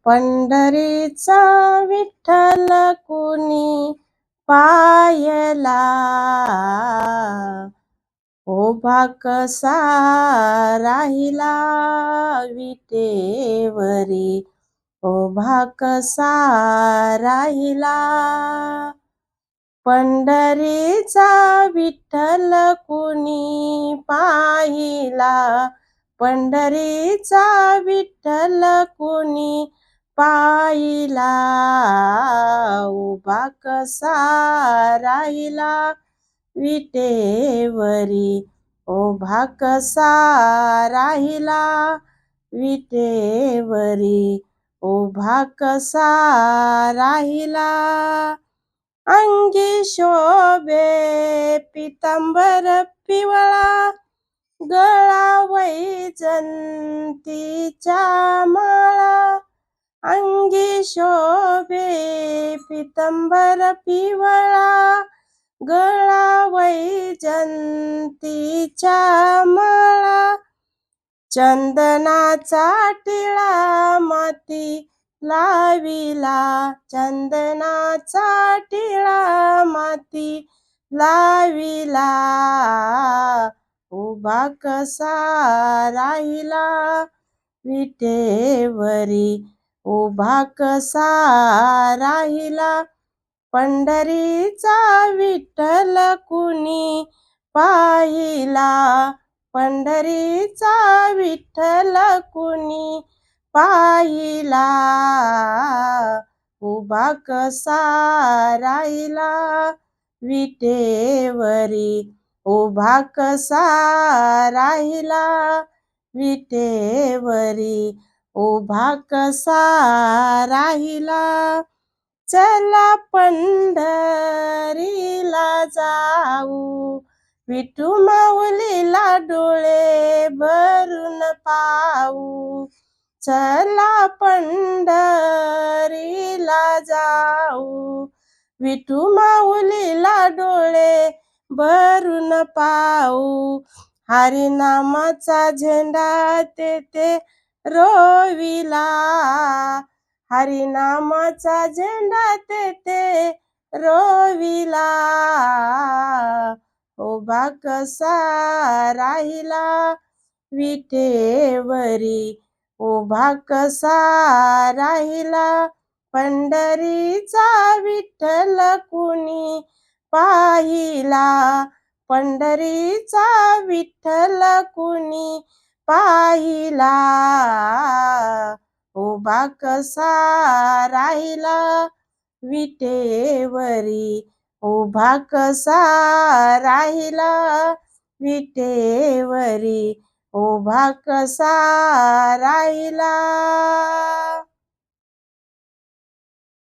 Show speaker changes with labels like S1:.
S1: पंढरीचा विठ्ठल कुणी पायला, उभा कसा राहिला विटेवरी, उभा कसा राहिला. पंढरीचा विठ्ठल कुणी पाहिला, पंढरीचा विठ्ठल कुणी पाहिला, उभा कसा राहिला विटेवरी, उभा कसा राहिला विटेवरी, उभा कसा राहिला. अंगी शोभे पितांबर पिवळा, गळा वैजंतीच्या माळा. अंगी शोभे पितांबर पिवळा, गळा वैजंतीच्या माळा. चंदनाचा टिळा माती लाविला, चंदनाचा टिळा माती लाविला, उभा कसा राहिला विटेवरी, उभा कसा राहिला. पंढरीचा विठ्ठल कुणी पाहिला, पंढरीचा विठ्ठल कुणी पाहिला, उभा कसा राहिला विटेवरी, उभा कसा राहिला विटेवरी, उभा कसा राहिला. चला पंढरीला जाऊ, विठू माऊलीला डोळे भरून पाहू. चला पंढरीला जाऊ, विठू माऊलीला डोळे भरून पाहू. हरिनामाचा झेंडा तेथे रोविला, हरिनामाचा झेंडा तेथे रोविला, उभा कसा राहिला विटेवरी, उभा कसा राहिला. पंढरीचा विठ्ठल कुणी पाहिला, पंढरीचा विठ्ठल कुणी पाहिला, उभा कसा राहिला विटेवरी, उभा कसा राहिला विटेवरी, उभा कसा राहिला.